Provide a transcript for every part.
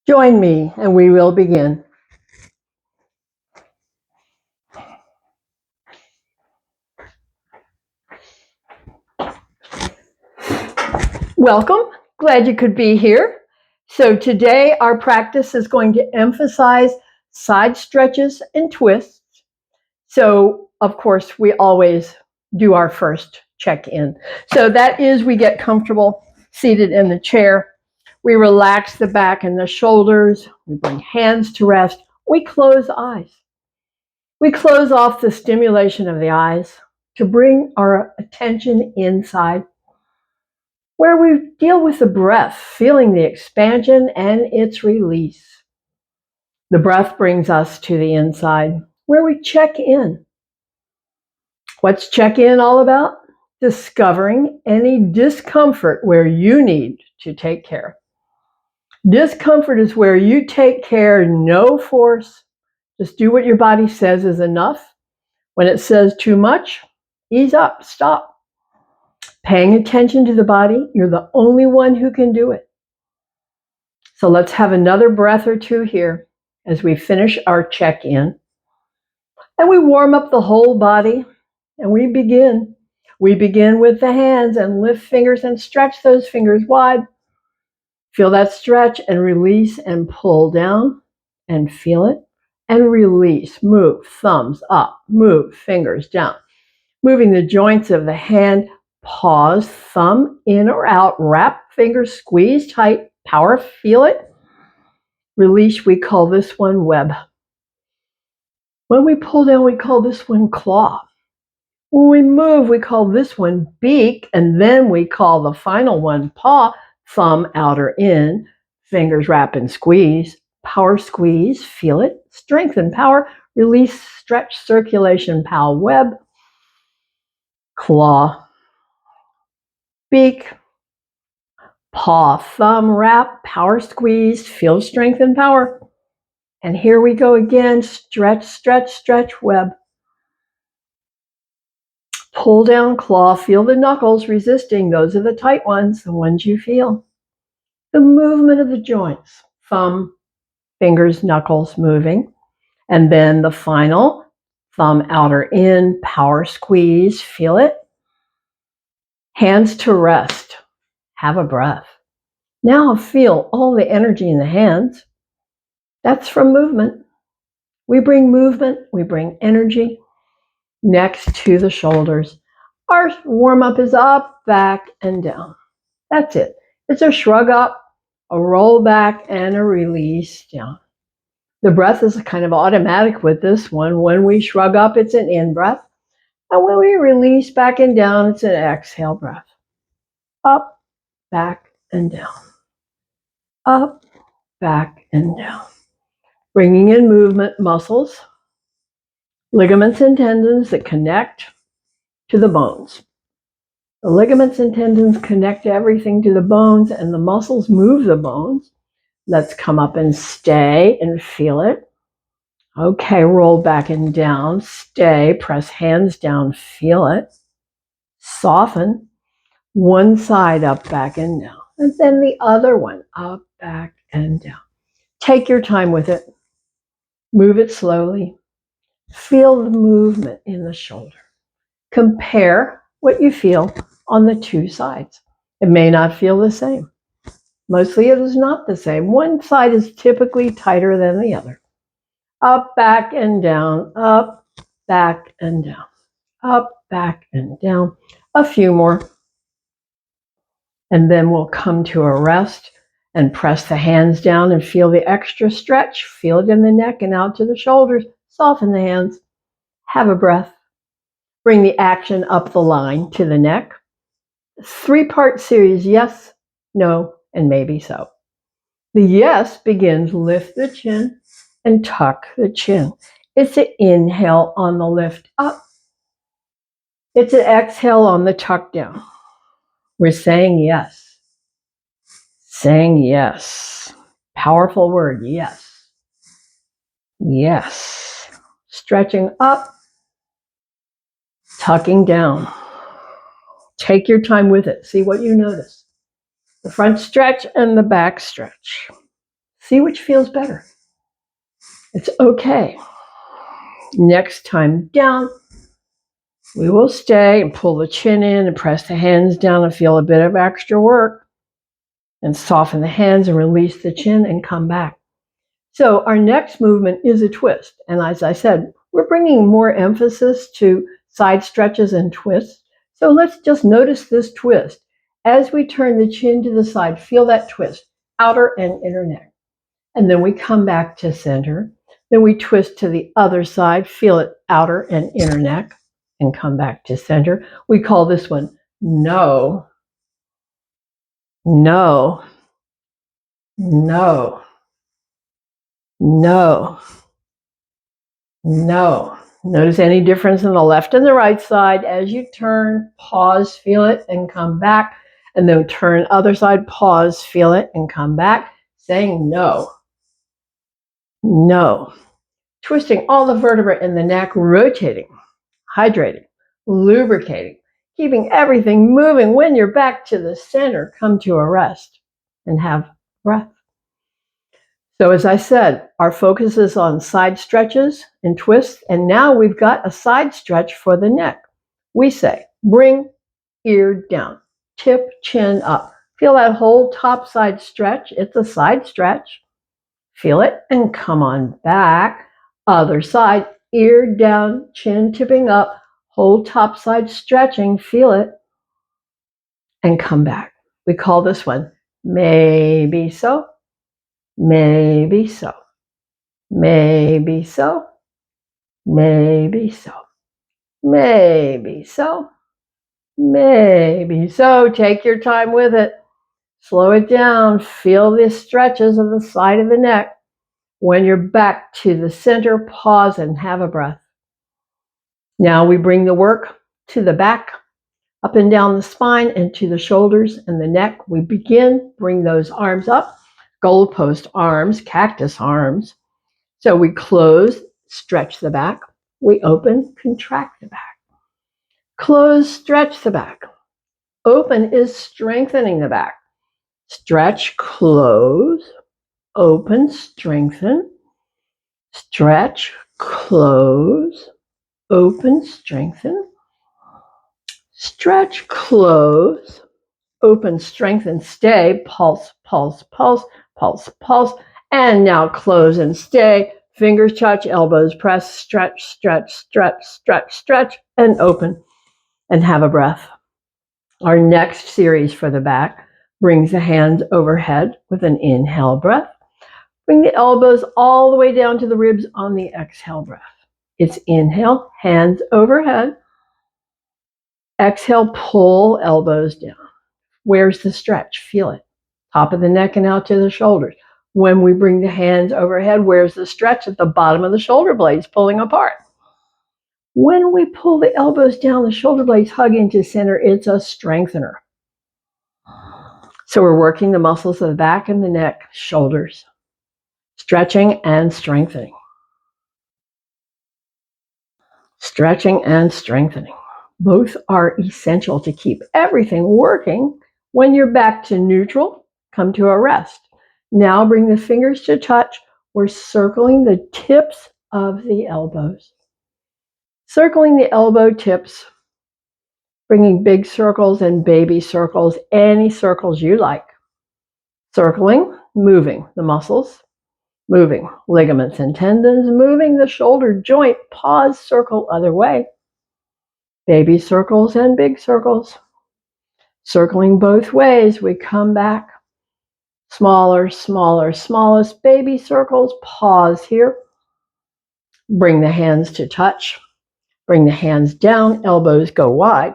Join me and we will begin. Welcome. Glad you could be here. So today our practice is going to emphasize side stretches and twists. So of course we always do our first check-in. So that is we get comfortable seated in the chair. We relax the back and the shoulders. We bring hands to rest. We close eyes. We close off the stimulation of the eyes to bring our attention inside, where we deal with the breath, feeling the expansion and its release. The breath brings us to the inside, where we check in. What's check in all about? Discovering any discomfort where you need to take care. Discomfort is where you take care, no force. Just do what your body says is enough. When it says too much, ease up, stop. Paying attention to the body, you're the only one who can do it. So let's have another breath or two here as we finish our check-in. And we warm up the whole body and we begin. We begin with the hands and lift fingers and stretch those fingers wide. Feel that stretch and release and pull down and feel it and release. Move thumbs up, move fingers down. Moving the joints of the hand, pause, thumb in or out, wrap fingers, squeeze tight, power, feel it. Release, we call this one web. When we pull down, we call this one claw. When we move, we call this one beak, and then we call the final one paw, thumb outer in, fingers wrap and squeeze, power squeeze, feel it, strengthen power, release, stretch, circulation, pal, web, claw, beak, paw, thumb, wrap, power squeeze, feel strength and power. And here we go again, stretch, stretch, stretch, web. Pull down, claw, feel the knuckles resisting. Those are the tight ones, the ones you feel. The movement of the joints, thumb, fingers, knuckles moving. And then the final, thumb outer in, power squeeze, feel it. Hands to rest, have a breath. Now feel all the energy in the hands. That's from movement. We bring movement, we bring energy next to the shoulders. Our warm-up is up, back, and down. That's it. It's a shrug up, a roll back, and a release down. The breath is kind of automatic with this one. When we shrug up, it's an in-breath. And when we release back and down, it's an exhale breath. Up, back, and down. Up, back, and down. Bringing in movement, muscles, ligaments and tendons that connect to the bones. The ligaments and tendons connect everything to the bones, and the muscles move the bones. Let's come up and stay and feel it. Okay, roll back and down, stay, press hands down, feel it. Soften. One side up, back, and down. And then the other one, up, back, and down. Take your time with it. Move it slowly. Feel the movement in the shoulder. Compare what you feel on the two sides. It may not feel the same. Mostly it is not the same. One side is typically tighter than the other. Up, back, and down. Up, back, and down. Up, back, and down. A few more. And then we'll come to a rest and press the hands down and feel the extra stretch. Feel it in the neck and out to the shoulders. Soften the hands. Have a breath. Bring the action up the line to the neck. 3-part series, yes, no, and maybe so. The yes begins, lift the chin and tuck the chin. It's an inhale on the lift up. It's an exhale on the tuck down. We're saying yes. Saying yes. Powerful word, yes. Yes. Stretching up, tucking down. Take your time with it. See what you notice. The front stretch and the back stretch. See which feels better. It's okay. Next time down, we will stay and pull the chin in and press the hands down and feel a bit of extra work. And soften the hands and release the chin and come back. So our next movement is a twist. And as I said, we're bringing more emphasis to side stretches and twists. So let's just notice this twist. As we turn the chin to the side, feel that twist, outer and inner neck. And then we come back to center. Then we twist to the other side, feel it, outer and inner neck, and come back to center. We call this one no, no, no, no, no. Notice any difference in the left and the right side. As you turn, pause, feel it, and come back. And then turn other side, pause, feel it, and come back. Saying no. No. Twisting all the vertebrae in the neck, rotating, hydrating, lubricating, keeping everything moving. When you're back to the center, come to a rest and have breath. So as I said, our focus is on side stretches and twists, and now we've got a side stretch for the neck. We say, bring ear down, tip chin up. Feel that whole top side stretch. It's a side stretch. Feel it and come on back. Other side, ear down, chin tipping up, whole top side stretching. Feel it and come back. We call this one maybe so, maybe so. Maybe so, maybe so, maybe so, maybe so. Take your time with it. Slow it down. Feel the stretches of the side of the neck. When you're back to the center, pause and have a breath. Now we bring the work to the back, up and down the spine and to the shoulders and the neck. We begin, bring those arms up, goalpost arms, cactus arms. So we close, stretch the back. We open, contract the back. Close, stretch the back. Open is strengthening the back. Stretch, close, open, strengthen. Stretch, close, open, strengthen. Stretch, close, open, strengthen, stay, pulse, pulse, pulse, pulse, pulse. And now close and stay. Fingers touch, elbows press, stretch, stretch, stretch, stretch, stretch, and open. And have a breath. Our next series for the back brings the hands overhead with an inhale breath. Bring the elbows all the way down to the ribs on the exhale breath. It's inhale, hands overhead. Exhale, pull elbows down. Where's the stretch? Feel it. Top of the neck and out to the shoulders. When we bring the hands overhead, where's the stretch? At the bottom of the shoulder blades, pulling apart. When we pull the elbows down, the shoulder blades hug into center. It's a strengthener. So we're working the muscles of the back and the neck, shoulders, stretching and strengthening. Stretching and strengthening. Both are essential to keep everything working. When you're back to neutral, come to a rest. Now bring the fingers to touch. We're circling the tips of the elbows. Circling the elbow tips, bringing big circles and baby circles, any circles you like. Circling, moving the muscles, moving ligaments and tendons, moving the shoulder joint, pause, circle other way. Baby circles and big circles. Circling both ways, we come back. Smaller, smaller, smallest baby circles, pause here. Bring the hands to touch. Bring the hands down, elbows go wide.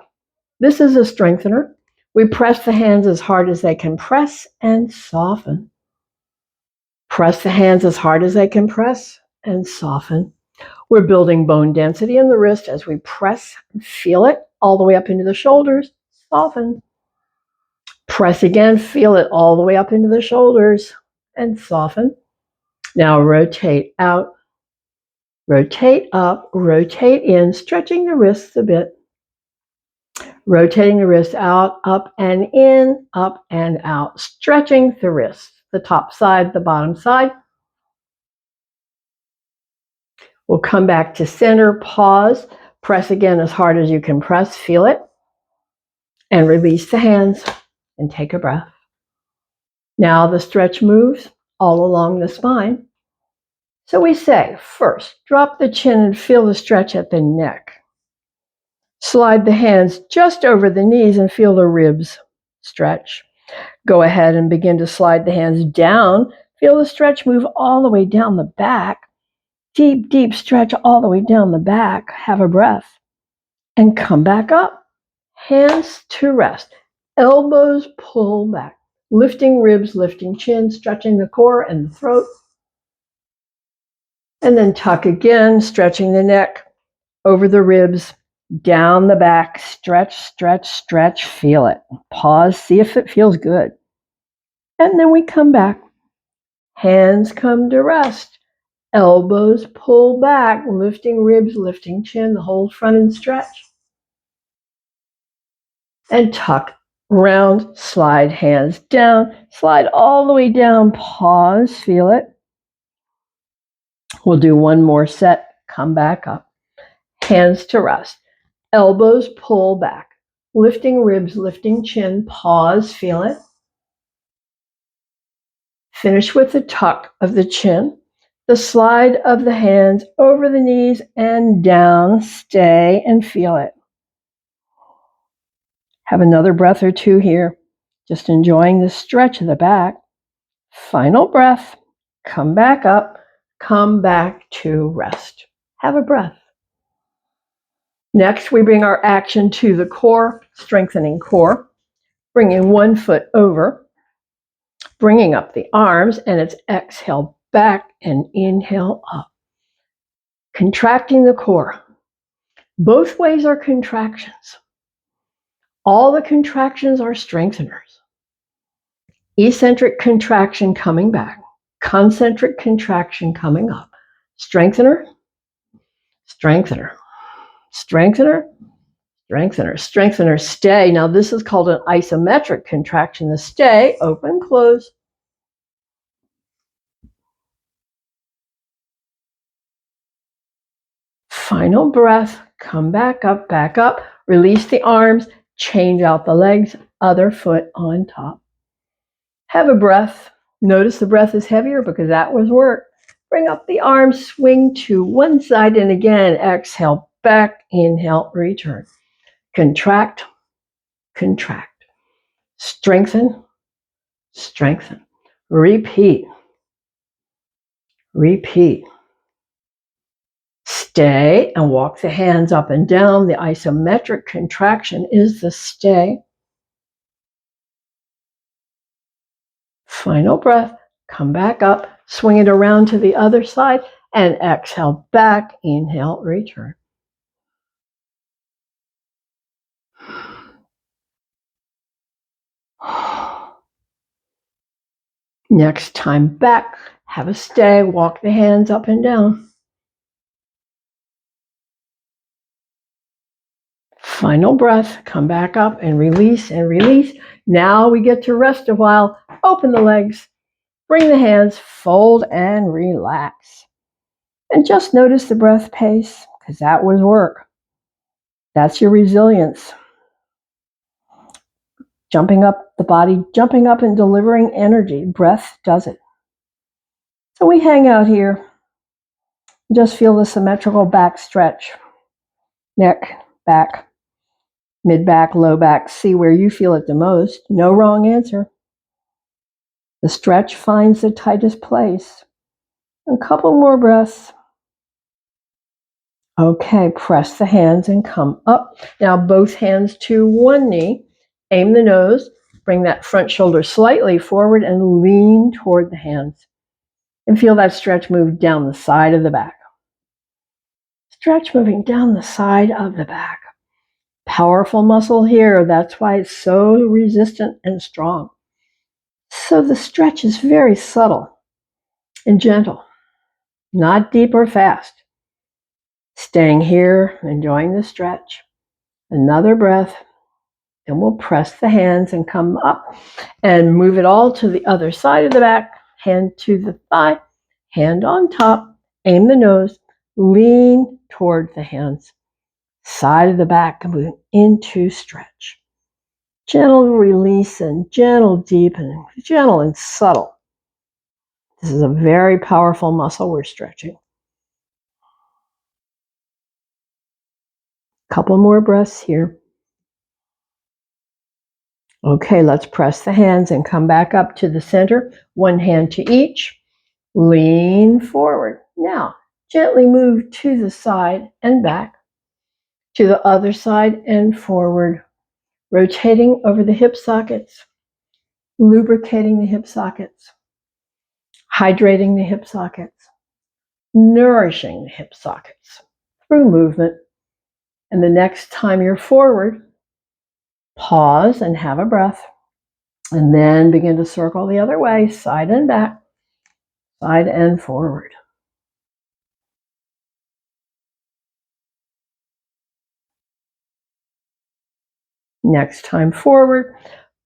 This is a strengthener. We press the hands as hard as they can press and soften. Press the hands as hard as they can press and soften. We're building bone density in the wrist as we press and feel it all the way up into the shoulders. Soften. Press again, feel it all the way up into the shoulders and soften. Now rotate out, rotate up, rotate in, stretching the wrists a bit. Rotating the wrists out, up and in, up and out, stretching the wrists, the top side, the bottom side. We'll come back to center, pause, press again as hard as you can press, feel it, and release the hands and take a breath. Now the stretch moves all along the spine. So we say, first, drop the chin and feel the stretch at the neck. Slide the hands just over the knees and feel the ribs stretch. Go ahead and begin to slide the hands down. Feel the stretch move all the way down the back. Deep, deep stretch all the way down the back. Have a breath. And come back up. Hands to rest. Elbows pull back. Lifting ribs, lifting chin, stretching the core and the throat. And then tuck again, stretching the neck over the ribs, down the back. Stretch, stretch, stretch. Feel it. Pause. See if it feels good. And then we come back. Hands come to rest. Elbows pull back, lifting ribs, lifting chin, the whole front and stretch. And tuck, round, slide hands down, slide all the way down, pause, feel it. We'll do one more set, come back up. Hands to rest. Elbows pull back, lifting ribs, lifting chin, pause, feel it. Finish with the tuck of the chin, the slide of the hands over the knees and down. Stay and feel it. Have another breath or two here. Just enjoying the stretch of the back. Final breath. Come back up. Come back to rest. Have a breath. Next, we bring our action to the core, strengthening core. Bringing one foot over. Bringing up the arms, and it's exhale back and inhale up. Contracting the core. Both ways are contractions. All the contractions are strengtheners. Eccentric contraction coming back. Concentric contraction coming up. Strengthener, strengthener, strengthener, strengthener, strengthener, stay. Now this is called an isometric contraction. The stay, open, close. Final breath, come back up, release the arms, change out the legs, other foot on top. Have a breath. Notice the breath is heavier because that was work. Bring up the arms, swing to one side, and again, exhale back, inhale, return. Contract, contract. Strengthen, strengthen. Repeat, repeat. Stay and walk the hands up and down. The isometric contraction is the stay. Final breath. Come back up. Swing it around to the other side and exhale back. Inhale, return. Next time back, have a stay. Walk the hands up and down. Final breath, come back up and release and release. Now we get to rest a while. Open the legs, bring the hands, fold and relax. And just notice the breath pace, because that was work. That's your resilience. Jumping up the body, jumping up and delivering energy. Breath does it. So we hang out here. Just feel the symmetrical back stretch. Neck, back. Mid-back, low back, see where you feel it the most. No wrong answer. The stretch finds the tightest place. A couple more breaths. Okay, press the hands and come up. Now both hands to one knee. Aim the nose. Bring that front shoulder slightly forward and lean toward the hands. And feel that stretch move down the side of the back. Stretch moving down the side of the back. Powerful muscle here. That's why it's so resistant and strong. So the stretch is very subtle and gentle, not deep or fast. Staying here, enjoying the stretch. Another breath Then we'll press the hands and come up and move it all to the other side of the back. Hand to the thigh, hand on top, aim the nose, lean toward the hands. Side of the back, moving into stretch. Gentle release and gentle deepening, gentle and subtle. This is a very powerful muscle we're stretching. Couple more breaths here. Okay, let's press the hands and come back up to the center. One hand to each. Lean forward. Now, gently move to the side and back, to the other side and forward, rotating over the hip sockets, lubricating the hip sockets, hydrating the hip sockets, nourishing the hip sockets through movement. And the next time you're forward, pause and have a breath, and then begin to circle the other way, side and back, side and forward. Next time forward,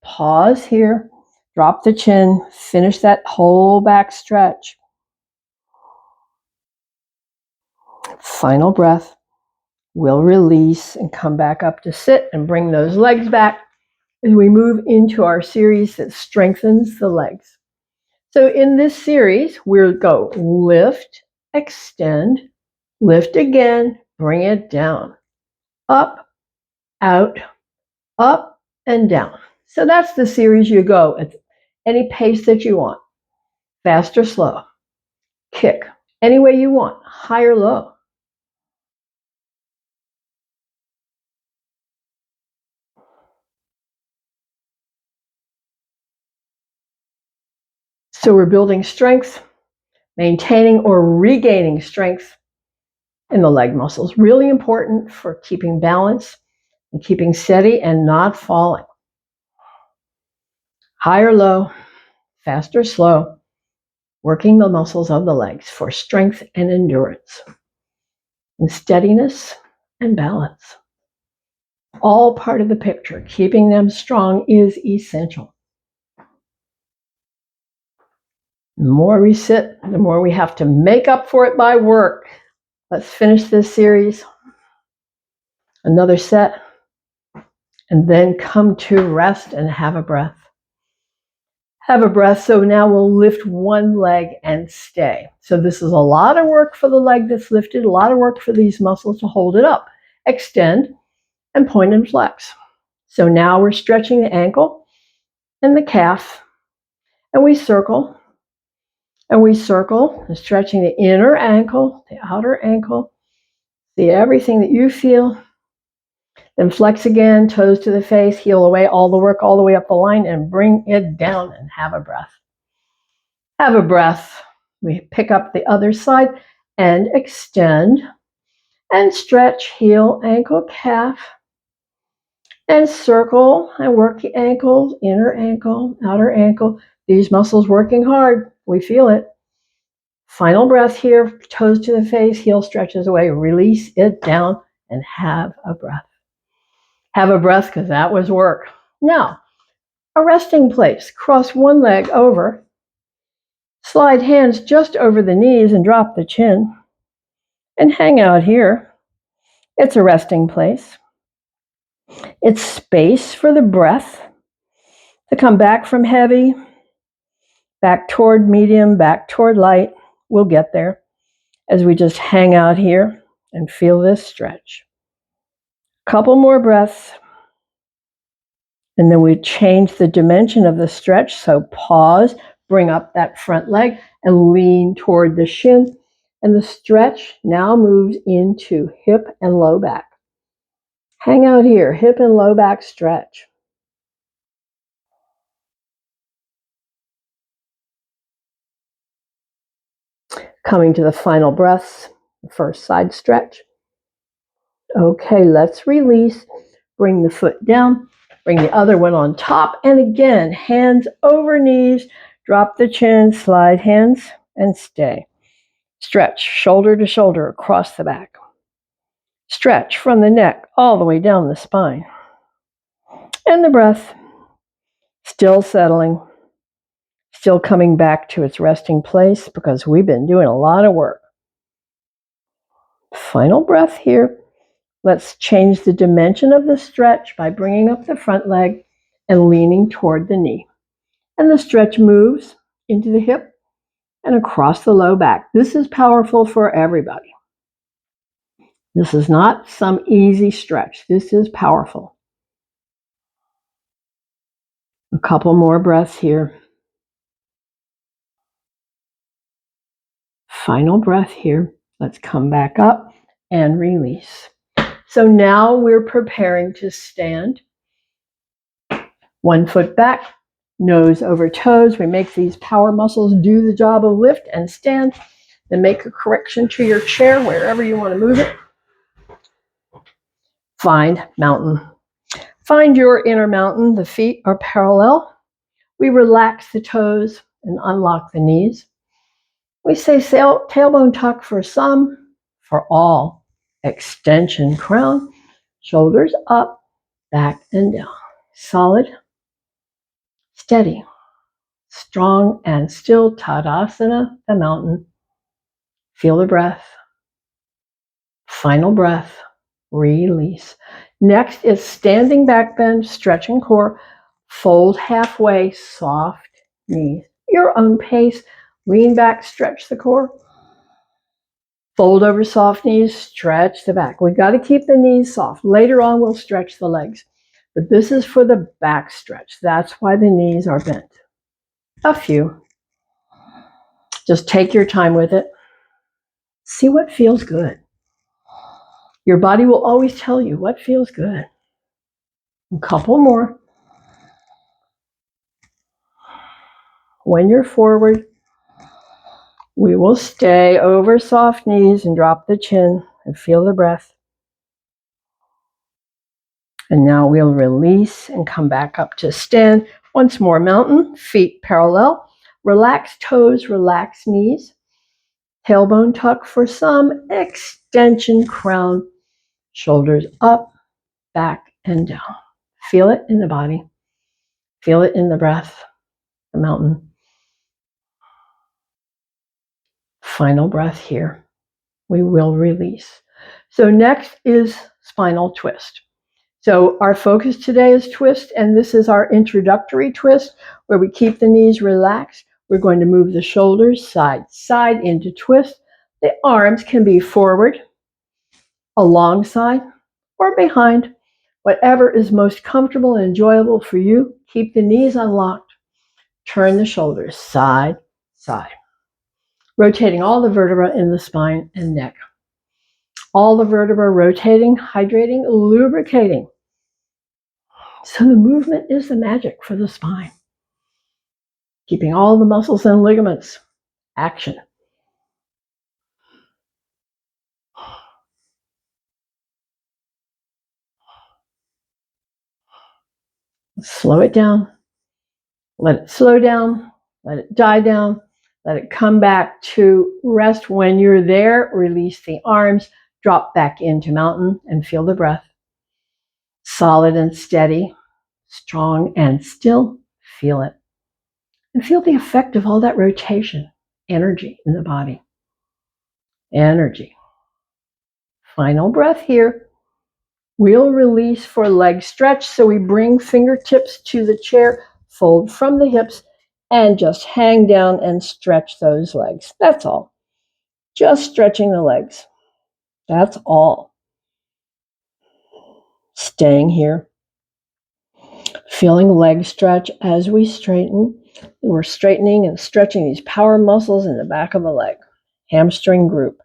pause here, drop the chin, finish that whole back stretch. Final breath. We'll release and come back up to sit and bring those legs back as we move into our series that strengthens the legs. So in this series, we'll go lift, extend, lift again, bring it down, up, out, up, and down. So that's the series you go at any pace that you want. Fast or slow. Kick any way you want, high or low. So we're building strength, maintaining or regaining strength in the leg muscles. Really important for keeping balance and keeping steady and not falling. High or low, fast or slow, working the muscles of the legs for strength and endurance, and steadiness and balance. All part of the picture. Keeping them strong is essential. The more we sit, the more we have to make up for it by work. Let's finish this series. Another set. And then come to rest and have a breath. Have a breath. So now we'll lift one leg and stay. So this is a lot of work for the leg that's lifted, a lot of work for these muscles to hold it up. Extend and point and flex. So now we're stretching the ankle and the calf, and we circle. And we circle, and stretching the inner ankle, the outer ankle. See everything that you feel. Then flex again, toes to the face, heel away, all the work all the way up the line, and bring it down and have a breath. Have a breath. We pick up the other side and extend and stretch heel, ankle, calf, and circle and work the ankle, inner ankle, outer ankle. These muscles working hard. We feel it. Final breath here, toes to the face, heel stretches away, release it down and have a breath. Have a breath because that was work. Now, a resting place. Cross one leg over, slide hands just over the knees and drop the chin and hang out here. It's a resting place. It's space for the breath to come back from heavy, back toward medium, back toward light. We'll get there as we just hang out here and feel this stretch. Couple more breaths. And then we change the dimension of the stretch. So pause, bring up that front leg and lean toward the shin. And the stretch now moves into hip and low back. Hang out here, hip and low back stretch. Coming to the final breaths, the first side stretch. Okay, let's release. Bring the foot down. Bring the other one on top. And again, hands over knees. Drop the chin, slide hands, and stay. Stretch shoulder to shoulder across the back. Stretch from the neck all the way down the spine. And the breath, still settling, still coming back to its resting place because we've been doing a lot of work. Final breath here. Let's change the dimension of the stretch by bringing up the front leg and leaning toward the knee. And the stretch moves into the hip and across the low back. This is powerful for everybody. This is not some easy stretch. This is powerful. A couple more breaths here. Final breath here. Let's come back up and release. So now we're preparing to stand. 1 foot back, nose over toes. We make these power muscles do the job of lift and stand. Then make a correction to your chair wherever you want to move it. Find mountain. Find your inner mountain. The feet are parallel. We relax the toes and unlock the knees. We say tailbone tuck for some, for all. Extension crown, shoulders up, back and down. Solid, steady, strong and still. Tadasana, the mountain. Feel the breath. Final breath. Release. Next is standing back bend, stretching core. Fold halfway, soft knees. Your own pace. Lean back, stretch the core. Fold over soft knees, stretch the back. We've got to keep the knees soft. Later on, we'll stretch the legs. But this is for the back stretch. That's why the knees are bent. A few. Just take your time with it. See what feels good. Your body will always tell you what feels good. A couple more. When you're forward, we will stay over soft knees and drop the chin and feel the breath. And now we'll release and come back up to stand. Once more, mountain, feet parallel. Relax toes, relax knees. Tailbone tuck for some. Extension crown. Shoulders up, back and down. Feel it in the body. Feel it in the breath, the mountain. Final breath here. We will release. So next is spinal twist. So our focus today is twist, and this is our introductory twist where we keep the knees relaxed. We're going to move the shoulders side to side into twist. The arms can be forward, alongside, or behind. Whatever is most comfortable and enjoyable for you. Keep the knees unlocked. Turn the shoulders side, side. Rotating all the vertebrae in the spine and neck. All the vertebrae rotating, hydrating, lubricating. So the movement is the magic for the spine. Keeping all the muscles and ligaments. Action. Slow it down. Let it slow down. Let it die down. Let it come back to rest. When you're there, release the arms. Drop back into mountain and feel the breath. Solid and steady. Strong and still. Feel it. And feel the effect of all that rotation. Energy in the body. Energy. Final breath here. We'll release for leg stretch. So we bring fingertips to the chair, fold from the hips, and just hang down and stretch those legs. That's all. Just stretching the legs. That's all. Staying here. Feeling leg stretch as we straighten. We're straightening and stretching these power muscles in the back of the leg. Hamstring group.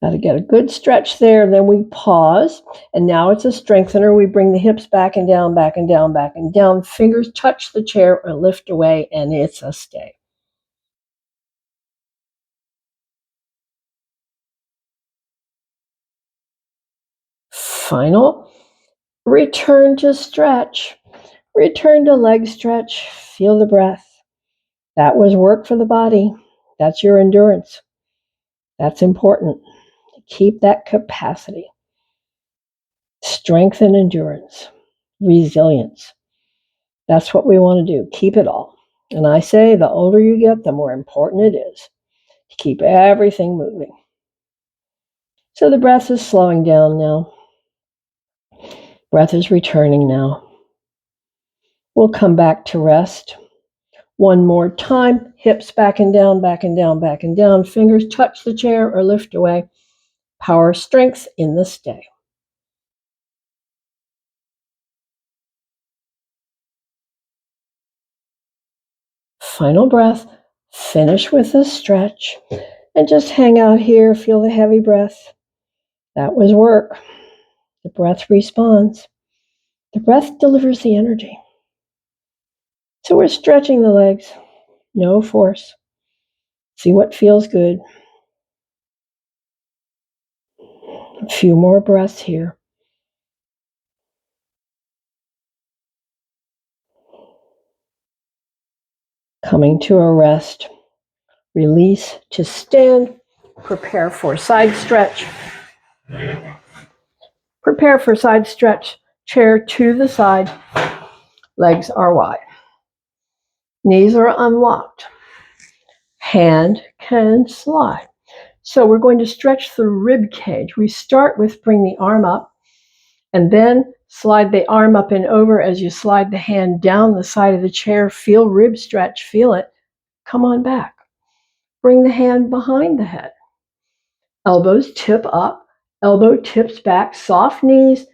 Got to get a good stretch there. Then we pause. And now it's a strengthener. We bring the hips back and down, back and down, back and down. Fingers touch the chair or lift away, and it's a stay. Final. Return to stretch. Return to leg stretch. Feel the breath. That was work for the body. That's your endurance. That's important. Keep that capacity. Strength and endurance. Resilience. That's what we want to do. Keep it all. And I say the older you get, the more important it is to keep everything moving. So the breath is slowing down now. Breath is returning now. We'll come back to rest. One more time. Hips back and down, back and down, back and down. Fingers touch the chair or lift away. Power, strength in the stay. Final breath. Finish with a stretch. And just hang out here. Feel the heavy breath. That was work. The breath responds. The breath delivers the energy. So we're stretching the legs. No force. See what feels good. A few more breaths here. Coming to a rest. Release to stand. Prepare for side stretch. Prepare for side stretch. Chair to the side. Legs are wide. Knees are unlocked. Hand can slide. So we're going to stretch the rib cage. We start with bring the arm up and then slide the arm up and over as you slide the hand down the side of the chair. Feel rib stretch. Feel it. Come on back. Bring the hand behind the head. Elbows tip up. Elbow tips back. Soft knees.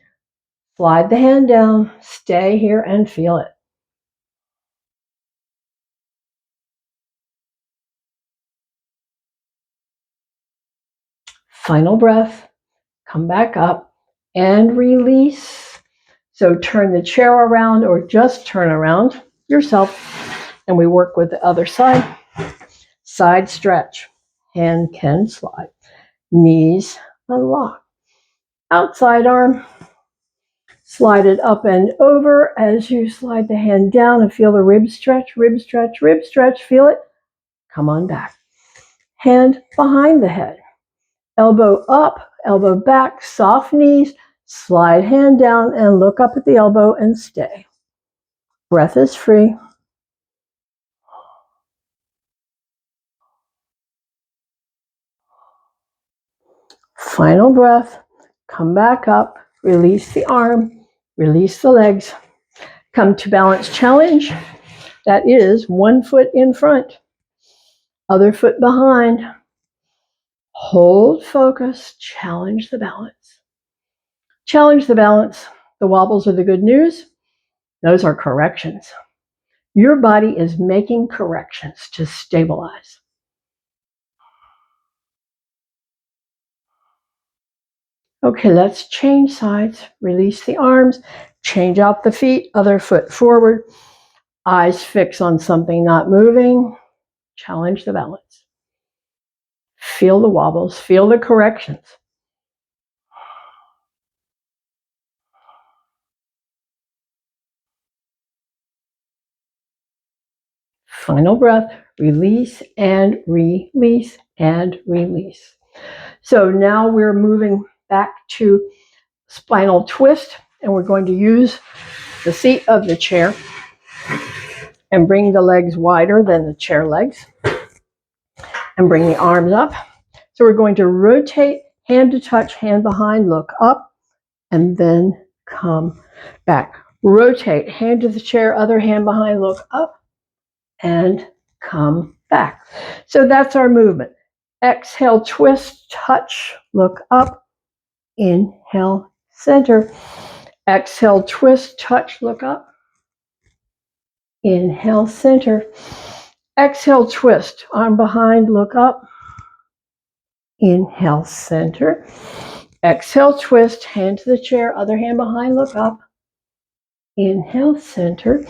Slide the hand down. Stay here and feel it. Final breath. Come back up and release. So turn the chair around or just turn around yourself. And we work with the other side. Side stretch. Hand can slide. Knees unlock. Outside arm. Slide it up and over as you slide the hand down and feel the rib stretch, rib stretch, rib stretch. Feel it. Come on back. Hand behind the head. Elbow up, elbow back, soft knees. Slide hand down and look up at the elbow and stay. Breath is free. Final breath. Come back up. Release the arm. Release the legs. Come to balance challenge. That is one foot in front. Other foot behind. Hold focus. Challenge the balance. Challenge the balance. The wobbles are the good news. Those are corrections. Your body is making corrections to stabilize. Okay, let's change sides. Release the arms. Change out the feet. Other foot forward. Eyes fix on something not moving. Challenge the balance. Feel the wobbles. Feel the corrections. Final breath. Release and release and release. So now we're moving back to spinal twist, and we're going to use the seat of the chair and bring the legs wider than the chair legs and bring the arms up. So we're going to rotate, hand to touch, hand behind, look up, and then come back. Rotate, hand to the chair, other hand behind, look up, and come back. So that's our movement. Exhale, twist, touch, look up, inhale, center. Exhale, twist, touch, look up. Inhale, center. Exhale, twist, arm behind, look up. Inhale, center. Exhale, twist, hand to the chair, other hand behind, look up. Inhale, center.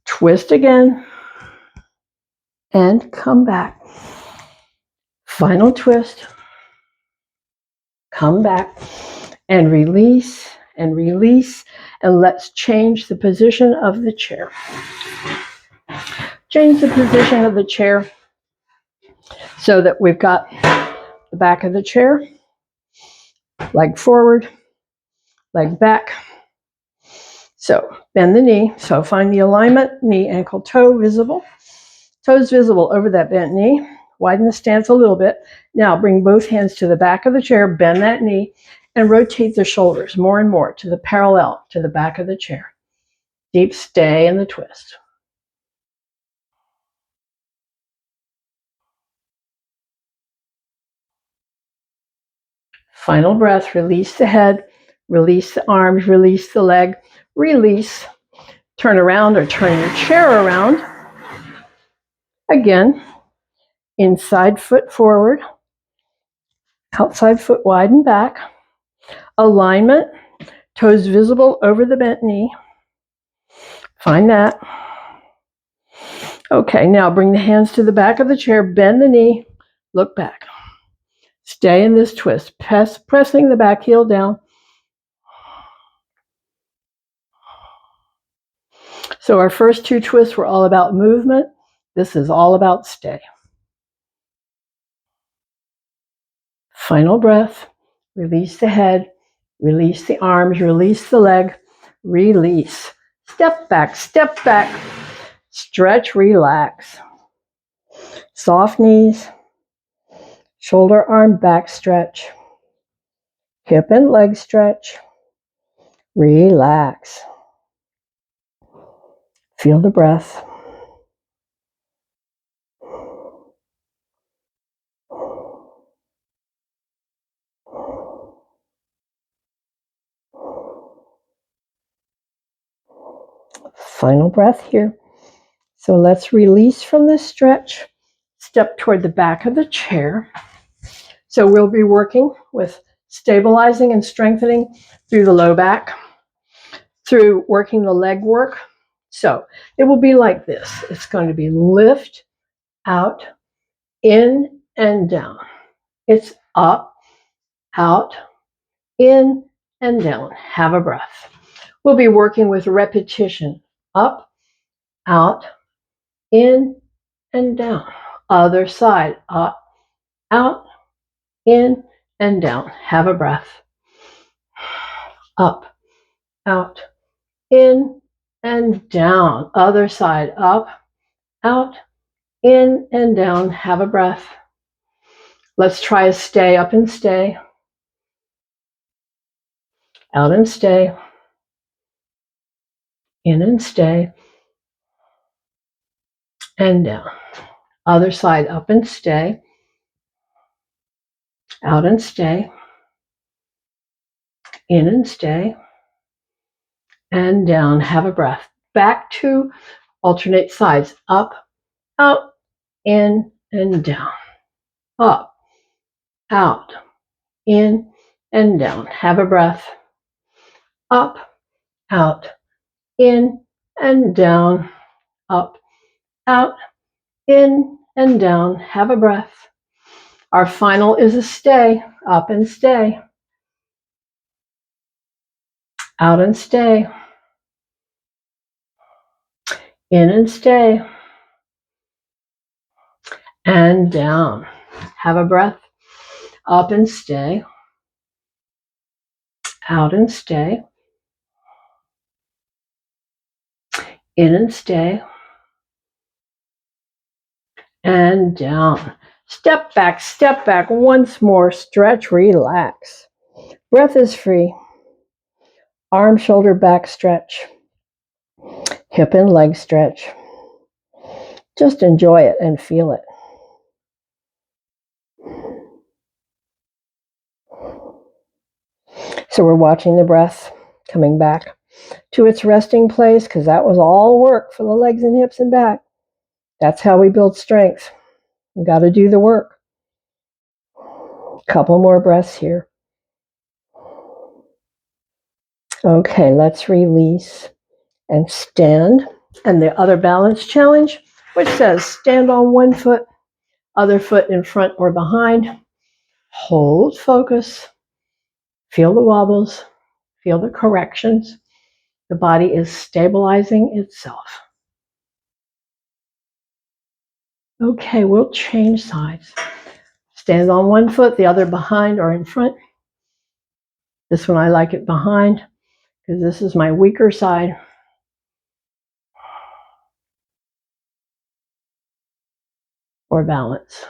Twist again. And come back. Final twist. Come back. And release and release. And let's change the position of the chair. Change the position of the chair so that we've got the back of the chair leg forward, leg back. So bend the knee. So find the alignment, knee, ankle, toe visible. Toes visible over that bent knee. Widen the stance a little bit. Now bring both hands to the back of the chair, bend that knee, and rotate the shoulders more and more to the parallel to the back of the chair. Deep stay in the twist. Final breath, release the head, release the arms, release the leg, release. Turn around or turn your chair around. Again, inside foot forward, outside foot wide and back. Alignment, toes visible over the bent knee. Find that. Okay, now bring the hands to the back of the chair, bend the knee, look back. Stay in this twist, pressing the back heel down. So our first two twists were all about movement. This is all about stay. Final breath. Release the head, release the arms, release the leg, release. Step back, stretch, relax. Soft knees, shoulder, arm, back stretch, hip and leg stretch, relax. Feel the breath. Final breath here. So let's release from this stretch. Step toward the back of the chair. So we'll be working with stabilizing and strengthening through the low back, through working the leg work. So it will be like this. It's going to be lift, out, in, and down. It's up, out, in, and down. Have a breath. We'll be working with repetition. Up, out, in, and down. Other side. Up, out, in, and down. Have a breath. Up, out, in, and down. Other side. Up, out, in, and down. Have a breath. Let's try a stay. Up and stay. Out and stay. In and stay. And down. Other side. Up and stay. Out and stay. In and stay. And down. Have a breath. Back to alternate sides. Up, out, in, and down. Up, out, in, and down. Have a breath. Up, out, in, and down. Up, out, in, and down. Have a breath. Our final is a stay. Up and stay. Out and stay. In and stay. And down. Have a breath. Up and stay. Out and stay. In and stay. And down. Step back once more. Stretch, relax. Breath is free. Arm, shoulder, back stretch. Hip and leg stretch. Just enjoy it and feel it. So we're watching the breath coming back to its resting place, because that was all work for the legs and hips and back. That's how we build strength. We got to do the work. Couple more breaths here. Okay, let's release and stand. And the other balance challenge, which says stand on one foot, other foot in front or behind. Hold focus. Feel the wobbles. Feel the corrections. The body is stabilizing itself. Okay, we'll change sides. Stand on one foot, the other behind or in front. This one I like it behind because this is my weaker side. Or balance.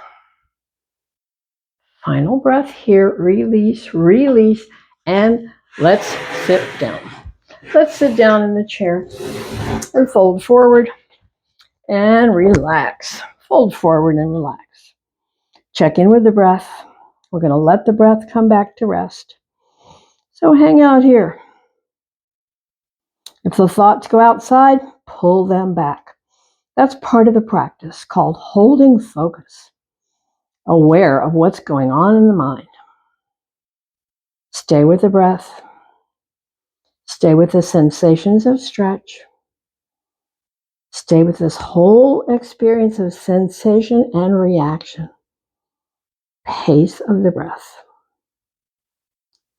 Final breath here, release, release, and let's sit down. Let's sit down in the chair and fold forward and relax. Fold forward and relax. Check in with the breath. We're going to let the breath come back to rest. So hang out here. If the thoughts go outside, pull them back. That's part of the practice called holding focus, aware of what's going on in the mind. Stay with the breath. Stay with the sensations of stretch. Stay with this whole experience of sensation and reaction. Pace of the breath.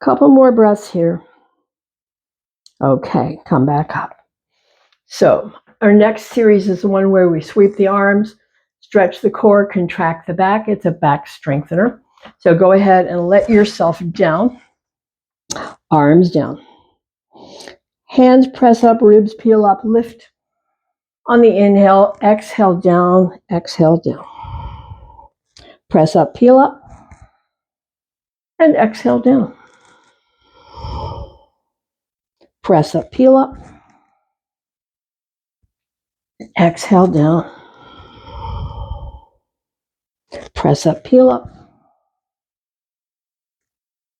Couple more breaths here. Okay, come back up. So our next series is the one where we sweep the arms, stretch the core, contract the back. It's a back strengthener. So go ahead and let yourself down. Arms down. Hands press up, ribs peel up, lift. On the inhale, exhale down, exhale down. Press up, peel up, and exhale down. Press up, peel up, exhale down. Press up, peel up,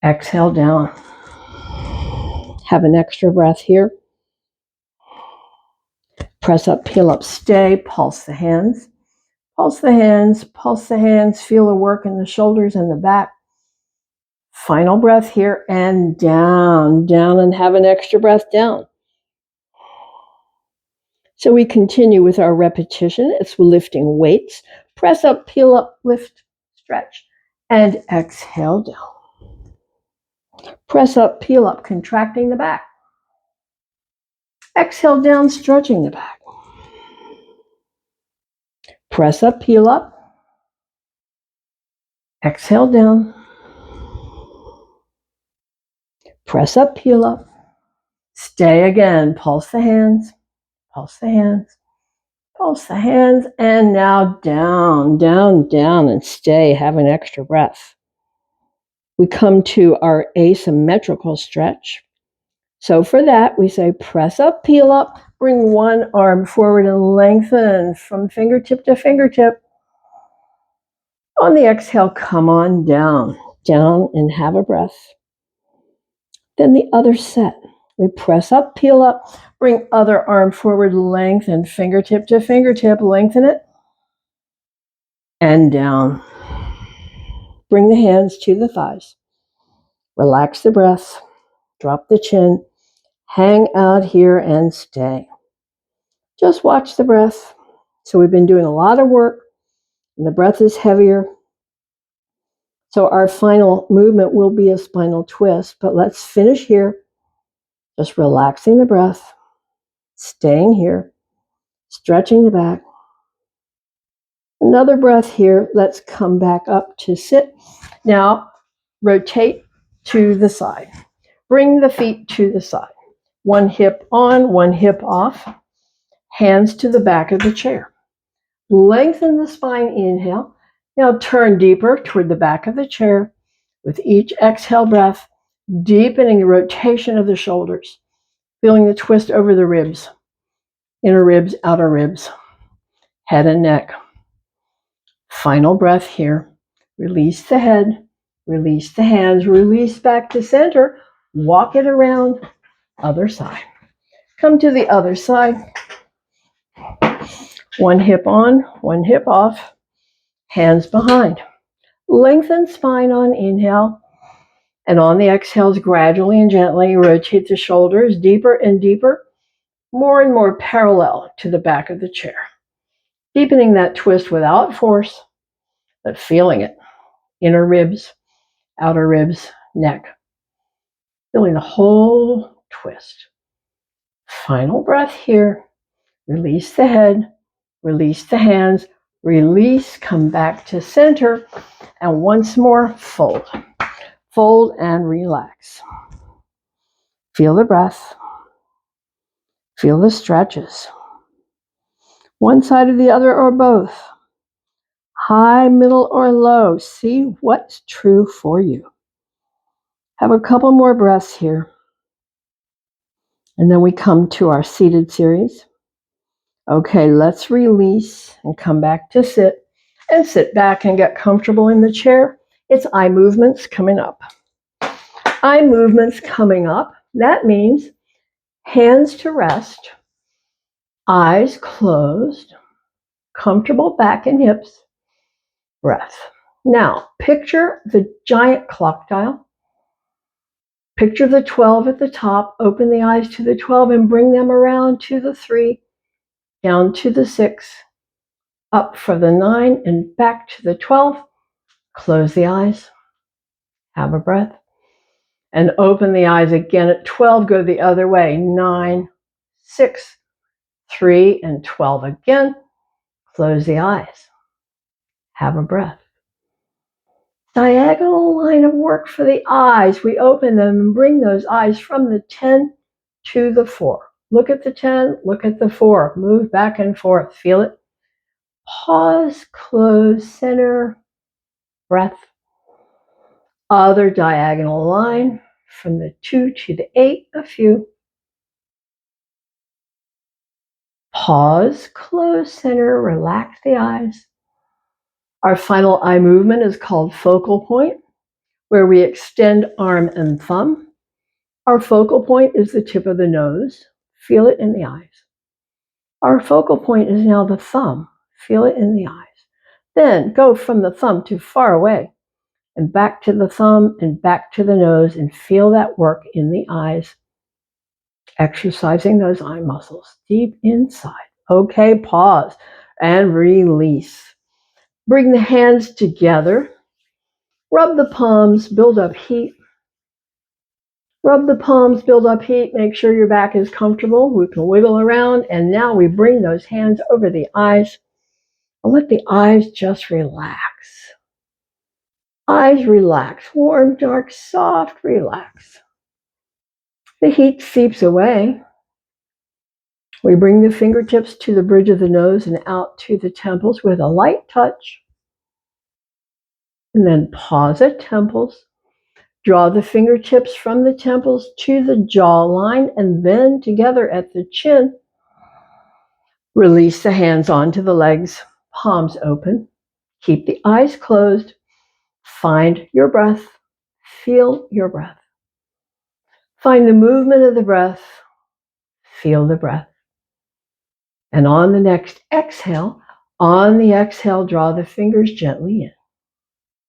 exhale down. Have an extra breath here. Press up, peel up, stay, pulse the hands. Pulse the hands, pulse the hands, feel the work in the shoulders and the back. Final breath here and down, down, and have an extra breath down. So we continue with our repetition. It's lifting weights. Press up, peel up, lift, stretch, and exhale down. Press up, peel up, contracting the back. Exhale down, stretching the back. Press up, peel up. Exhale down. Press up, peel up. Stay again. Pulse the hands. Pulse the hands. Pulse the hands. And now down, down, down, and stay. Have an extra breath. We come to our asymmetrical stretch. So for that, we say press up, peel up, bring one arm forward and lengthen from fingertip to fingertip. On the exhale, come on down, down, and have a breath. Then the other set. We press up, peel up, bring other arm forward, lengthen fingertip to fingertip, lengthen it, and down. Bring the hands to the thighs. Relax the breath, drop the chin, hang out here and stay. Just watch the breath. So we've been doing a lot of work, and the breath is heavier. So our final movement will be a spinal twist, but let's finish here. Just relaxing the breath, staying here, stretching the back. Another breath here. Let's come back up to sit. Now, rotate to the side. Bring the feet to the side. One hip on, one hip off. Hands to the back of the chair. Lengthen the spine, inhale. Now turn deeper toward the back of the chair. With each exhale breath, deepening the rotation of the shoulders, feeling the twist over the ribs, inner ribs, outer ribs, head and neck. Final breath here. Release the head, release the hands, release back to center, walk it around, other side. Come to the other side. One hip on, one hip off, hands behind. Lengthen spine on inhale, and on the exhales, gradually and gently rotate the shoulders deeper and deeper, more and more parallel to the back of the chair. Deepening that twist without force, but feeling it. Inner ribs, outer ribs, neck. Feeling the whole twist. Final breath here. Release the head, release the hands, release, come back to center, and once more, fold. Fold and relax. Feel the breath. Feel the stretches. One side or the other or both. High, middle, or low. See what's true for you. Have a couple more breaths here. And then we come to our seated series. Okay, let's release and come back to sit. And sit back and get comfortable in the chair. It's eye movements coming up. Eye movements coming up. That means hands to rest, eyes closed, comfortable back and hips, breath. Now, picture the giant clock dial. Picture the 12 at the top. Open the eyes to the 12 and bring them around to the 3, down to the 6, up for the 9, and back to the 12. Close the eyes. Have a breath. And open the eyes again at 12. Go the other way. 9, 6, 3, and 12 again. Close the eyes. Have a breath. Diagonal line of work for the eyes. We open them and bring those eyes from the 10 to the 4. Look at the 10, look at the 4. Move back and forth. Feel it. Pause, close, center, breath. Other diagonal line from the 2 to the 8, a few. Pause, close, center, relax the eyes. Our final eye movement is called focal point, where we extend arm and thumb. Our focal point is the tip of the nose. Feel it in the eyes. Our focal point is now the thumb. Feel it in the eyes. Then go from the thumb to far away and back to the thumb and back to the nose and feel that work in the eyes, exercising those eye muscles deep inside. Okay, pause and release. Bring the hands together. Rub the palms, build up heat. Rub the palms, build up heat. Make sure your back is comfortable. We can wiggle around. And now we bring those hands over the eyes. And let the eyes just relax. Eyes relax. Warm, dark, soft, relax. The heat seeps away. We bring the fingertips to the bridge of the nose and out to the temples with a light touch. And then pause at temples. Draw the fingertips from the temples to the jawline and then together at the chin. Release the hands onto the legs, palms open. Keep the eyes closed. Find your breath. Feel your breath. Find the movement of the breath. Feel the breath. And on the next exhale, draw the fingers gently in.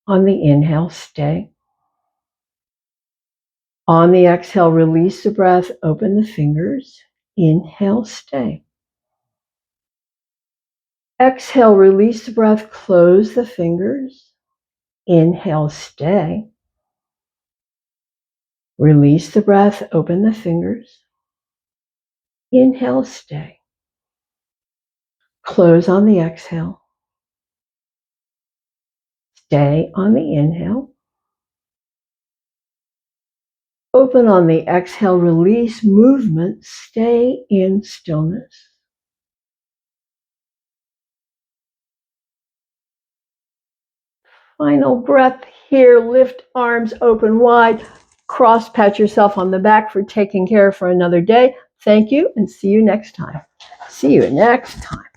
On the inhale, stay. On the exhale, release the breath, open the fingers. Inhale, stay. Exhale, release the breath, close the fingers. Inhale, stay. Release the breath, open the fingers. Inhale, stay. Close on the exhale. Stay on the inhale. Open on the exhale, release movement, stay in stillness. Final breath here, lift arms open wide, cross pat yourself on the back for taking care for another day. Thank you and see you next time. See you next time.